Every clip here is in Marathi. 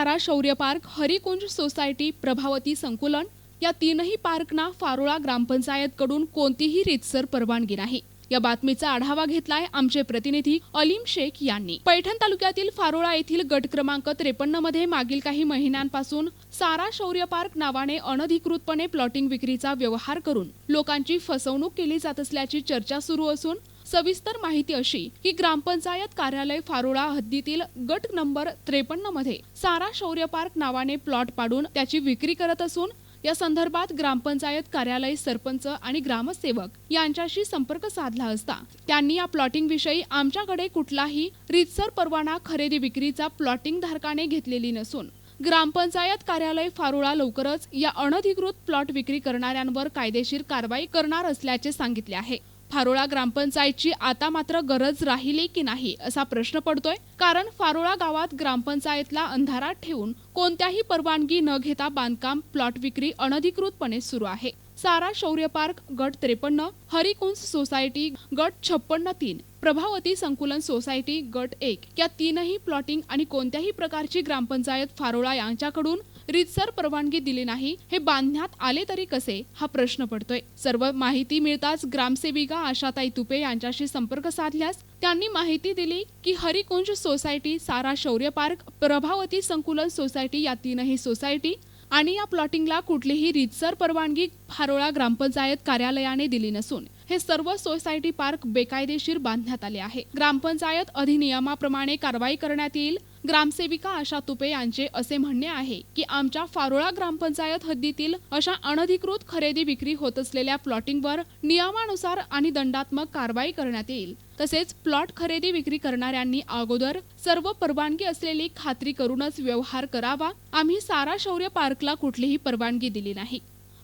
सारा शौर्य पार्क, हरिकुंज सोसायटी, प्रभावती संकुलन या तीनही पार्कना फारोळा ग्रामपंचायतकडून कोणतीही रीतसर परवानगी नाही। या बातमीचा आढावा घेतलाय आमचे प्रतिनिधी अलीम शेख यांनी। पैठण तालुक्यातील फारोळा येथील गट क्रमांक 53 मध्ये मागील काही महिन्यांपासून सारा शौर्य पार्क नावाने अनधिकृतपणे प्लॉटिंग विक्रीचा व्यवहार करून लोकांची फसवणूक केली जात असल्याची चर्चा सुरू असून सविस्तर माहिती अशी की ग्रामपंचायत कार्यालय फारोळा हद्दीतील गट नंबर 53 मध्ये सारा शौर्य पार्क नावाने प्लॉट पाडून त्याची विक्री करत असून या संदर्भात ग्रामपंचायत कार्यालय, सरपंच आणि ग्रामसेवक यांच्याशी संपर्क साधला असता त्यांनी या प्लॉटिंग विषयी आमच्याकडे कुठलाही रीतसर परवाना खरेदी विक्रीचा प्लॉटिंग धारकाने घेतलेली नसून ग्रामपंचायत कार्यालय फारोळा लवकरच या अनधिकृत प्लॉट विक्री करणाऱ्यांवर कायदेशीर कारवाई करणार असल्याचे सांगितले आहे। फारोळा ग्रामपंचायतची आता मात्र गरज राहिली की नाही असा प्रश्न पडतोय, कारण फारोळा गावात ग्रामपंचायतला अंधारात ठेवून कोणत्याही परवानगी न घेता बांधकाम प्लॉट विक्री अनधिकृतपणे सुरू आहे। सारा शौर्य पार्क गट 53, हरिकुंज सोसायटी गट 56-3, प्रभावती संकुलन सोसायटी गट 1 या तीनही प्लॉटिंग आणि कोणत्याही प्रकारची ग्रामपंचायत फारोळा यांच्याकडून रीतसर परवानगी दिली नाही, हे बांधण्यात आले तरी कसे हा प्रश्न पडतोय। सर्व माहिती मिळताच ग्रामसेविका आशाताई तुपे यांच्याशी संपर्क साधल्यास त्यांनी माहिती दिली की हरिकुंज सोसायटी, सारा शौर्य पार्क, प्रभावती संकुलन सोसायटी या तीनही सोसायटी आणि या प्लॉटिंगला कुठलीही रीतसर परवानगी फारोळा ग्रामपंचायत कार्यालयाने दिली नसून हे सर्व सोसायटी पार्क बेकायदेशीर बांधण्यात आले आहे। ग्रामपंचायत अधिनियमाप्रमाणे कारवाई करण्यात येईल। ग्रामसेविका आशा तुपे यांचे असे म्हणणे आहे की आमच्या फारोळा ग्रामपंचायत हद्दीतील अशा अनधिकृत खरेदी विक्री होत असलेल्या प्लॉटिंगवर नियमानुसार आणि दंडात्मक कारवाई करण्यात येईल। तसेच प्लॉट खरेदी विक्री करणाऱ्यांनी अगोदर सर्व परवानगी असलेली खात्री करूनच व्यवहार करावा। आम्ही सारा शौर्य पार्कला कुठलीही परवानगी दिली नाही।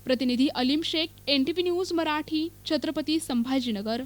प्रतिनिधी अलीम शेख, NTV न्यूज मराठी, छत्रपती संभाजीनगर।